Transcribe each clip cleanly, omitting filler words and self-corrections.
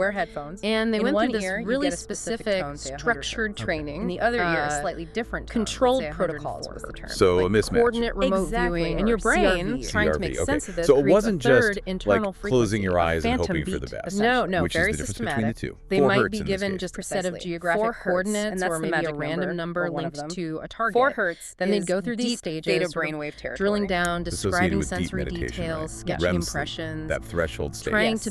wear headphones. And they In went one through ear, this you really get a specific specific, tone, say 100 structured hertz. training. In the other ear, a slightly different tone, controlled say protocols 104 was the term. So a mismatch. Coordinate remote Exactly, viewing, and your or brain CRV. trying to make CRV, okay. sense of this. So it creates wasn't a third just internal like closing your frequency, eyes a and phantom hoping for the beat. best. No, which very is the difference systematic. between the two. They 4 might hertz be in this given case. just a set of Precisely. geographic 4 hertz, coordinates and that's or the maybe a magic random number for one of linked them. to a target. 4 hertz. Then they'd is go through these deep stages, theta sort of brainwave territory. drilling down, Associated describing with deep sensory meditation, details, right? sketching REM sleep, impressions, that threshold state. trying Yes. to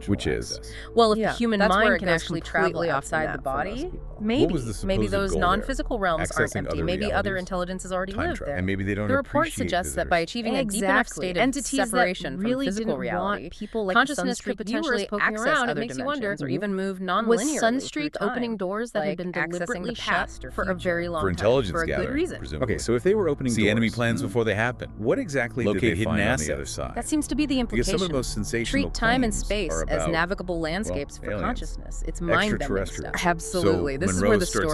interdimensional Which is? access. Well, if Yeah, the human that's where mind it can goes actually completely travel off outside the map for most body, people. maybe was the maybe supposed those goal there? non-physical realms aren't Accessing empty. other Maybe other realities? intelligences already Time live travel. there. And maybe they don't The report appreciate suggests that by visitors. achieving a deep enough state of Entities that separation really from physical didn't want reality, people like consciousness Sunstreak could potentially viewers poking access around. other It makes you wonder. dimensions, or even move non-linearly Was through Sunstreak time, opening doors that like had been accessing deliberately the shut past or for a future. very long For time? intelligence For a good gathering, reason. presumably. Okay, so if they were opening See doors, enemy plans before they happen. what exactly Locate did they hidden find on assets. the other side? That seems to be the Because implication. some of the most sensational Treat time and claims space are as about, navigable landscapes for aliens. consciousness. It's mind-bending Extraterrestrials. stuff. Absolutely. So This is Monroe where the starts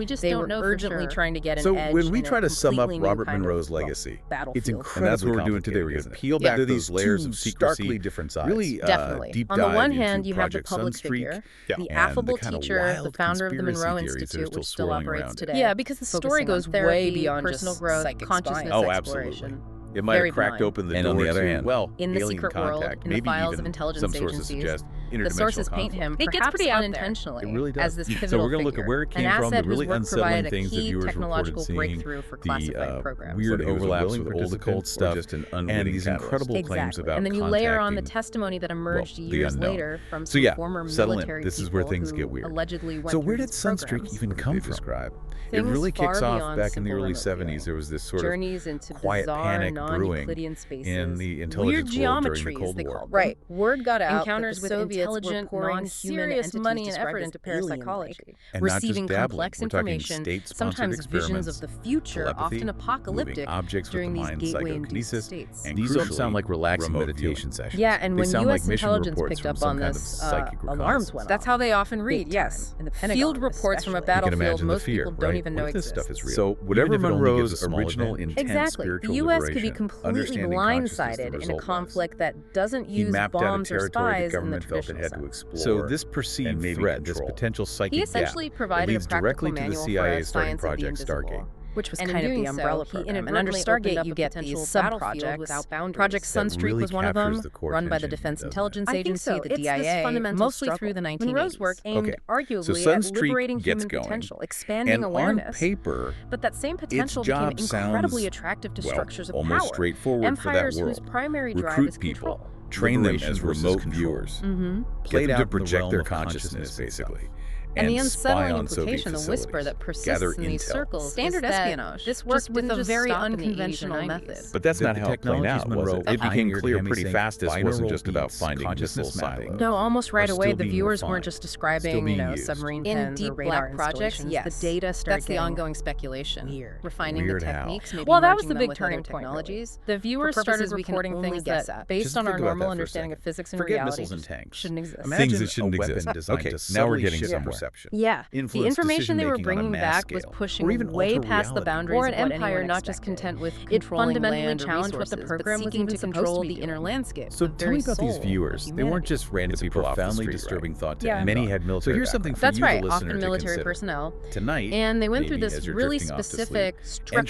We just They don't were know for urgently sure. trying to get an So edge when we in a try to sum up completely new Robert kind of, Monroe's well, legacy, battlefield. it's incredibly And that's what we're doing today. We're complicated, going to isn't it? peel Yeah. back There are those these layers two of secrecy. starkly different sides. Really Definitely. deep On the dive one into hand, you have the Project public Sunstreak figure, and the the affable kind of teacher, the wild founder of the conspiracy Monroe theories that are Institute, still which still swirling operates around it. today. Yeah, because the story focusing on goes therapy, way beyond personal just growth, psychic consciousness spying. Oh, exploration. absolutely. It might Very have cracked benign. open the And door on the other to, hand, well, In the alien secret world, contact, in the maybe files even of intelligence some sources agencies, suggest the interdimensional sources paint conflict. him, It gets perhaps pretty out there. unintentionally, It really does. as this So pivotal we're gonna look at figure, where it came an from, asset the really whose work unsettling provided a things that key viewers technological reported seeing, breakthrough for classified programs. weird Whether he was a overlaps willing with old participant occult or stuff, just an and unwitting these catalyst. incredible claims Exactly. about And then you layer on the contacting, testimony that emerged the years unknown. later from So some yeah, former settle in. military This is where people things who get weird. allegedly went So through where did these Sunstreak programs. even What did come they from? describe? It Things really kicks far off beyond back in simple the early remote 70s. viewing. There was this sort of Journeys into quiet bizarre panic brewing non-Euclidean spaces, in the weird intelligence world during the geometries, Cold they War. called them. Right. Word got out Encounters that the with Soviets intelligent, pouring non-human serious entities money and described effort as into parapsychology, alien-like. And not just receiving dabbling. complex We're talking information, state-sponsored sometimes visions of experiments, the future, telepathy, often apocalyptic, moving objects with during the these mind, gateway-induced psychokinesis, states. and These don't sound crucially, like relaxing remote meditation viewing. sessions. Yeah, and They when sound U.S. like mission intelligence reports picked from up some on kind this, of psychic alarms reconnaissance. went off. That's how they often read, Big yes. time. In the Pentagon, Field reports from a especially. You can battlefield imagine the most fear, people don't right? even know What if this exists. stuff is real? So whatever Even if it only Monroe's gives a small original advantage. intense Exactly. The spiritual U.S. could be liberation, completely understanding consciousness the blindsided in a result was. conflict that doesn't He use mapped out a bombs or territory the spies in the government felt it traditional had to sense. explore. So this and perceived maybe threat, this control. potential psychic He gap, essentially provided a leads practical directly to the manual for CIA a starting science of the Project invisible. Stargate. Which was And in kind of doing the umbrella so, he program. And under inadvertently Stargate, opened you up get a these potential sub-projects. battlefield without boundaries. Project That Sunstreak really was one of captures them, the core run by the tension, Defense doesn't it? Intelligence I think Agency, so. the It's this DIA, fundamental mostly struggle. through the 1980s. Monroe's work aimed Okay, arguably so at Sunstreak liberating gets human going, potential, expanding and awareness. on paper, But that same potential job became sounds, incredibly attractive to well, structures of almost power. straightforward for that Empires whose world. primary drive Recruit is people, control. train them Liberation as versus remote control. viewers, Mm-hmm. get Played them out to in the project realm their of consciousness, consciousness basically. And the spy unsettling on Soviet implication, the whisper facilities, that persists gather in these intel. circles, Standard is that espionage. this work Just with didn't a just very stop in the 80s or unconventional 90s. method. But that's That not the how it played technologies out, was Monroe it? It became pioneered clear hemi pretty sync fast this wasn't binaural just about beats, finding missile consciousness mapping. silos. No, almost right are away, still the being viewers refined, weren't just still describing, being you know, used. submarine In pens or deep radar black projects, installations. yes. The data started That's the getting ongoing speculation. weird. Refining Weird the how? techniques, maybe Well, that was merging the them big with turning other point, really. technologies. The viewers started purposes we can reporting only things guess that, at. based Just on our think about normal that for a understanding of second. physics and Forget reality, missiles and just tanks. shouldn't exist. Imagine Things that shouldn't a weapon exist. designed Okay, to now we're subtly getting shift somewhere. perception. Yeah, the Influence information they were decision-making on a bringing mass back was scale, pushing or even way alter past the reality. boundaries Or an of what empire anyone not just expected. content with It controlling fundamentally land or challenged what the resources, program but was seeking even to supposed control to be the doing. inner landscape. So the tell me very about these soul of viewers. They weren't humanity. just random It's a people off the profoundly street, disturbing right? thought to Yeah. end Many on. had So military here's something for backgrounds. That's you, right, the listener, often to military consider. personnel. Tonight, And they went through maybe this as you're really drifting off to sleep, specific, entering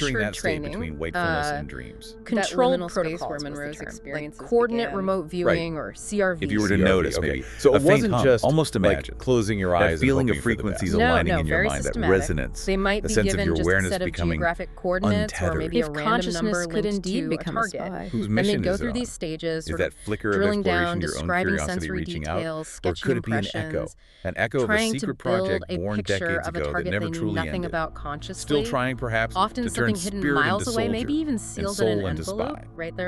structured that state training, between wakefulness and dreams. controlled liminal space protocols where was the Monroe's term, experiences like coordinate began. remote viewing or CRV. If you were to CRV, notice, okay. maybe So a it faint wasn't hum, just almost imagine like closing your eyes that and feeling of hoping for the frequencies best. aligning No, in your very mind, that systematic. resonance, They might the be sense of given your just a awareness set of becoming geographic coordinates or untethered. maybe a If random consciousness number could linked indeed to become a a target. spy. Whose And they'd mission go is it through on? these stages, Is sort that of flicker of drilling exploration, down, your own describing curiosity sensory reaching out? details, Or sketching could it be an impressions, echo of a trying to secret build project a born picture decades of a ago that target never they knew truly nothing ended? about consciously. Still trying, perhaps, Often to turn something hidden spirit miles into away, soldier maybe even and sealed in soul an into envelope spy. right there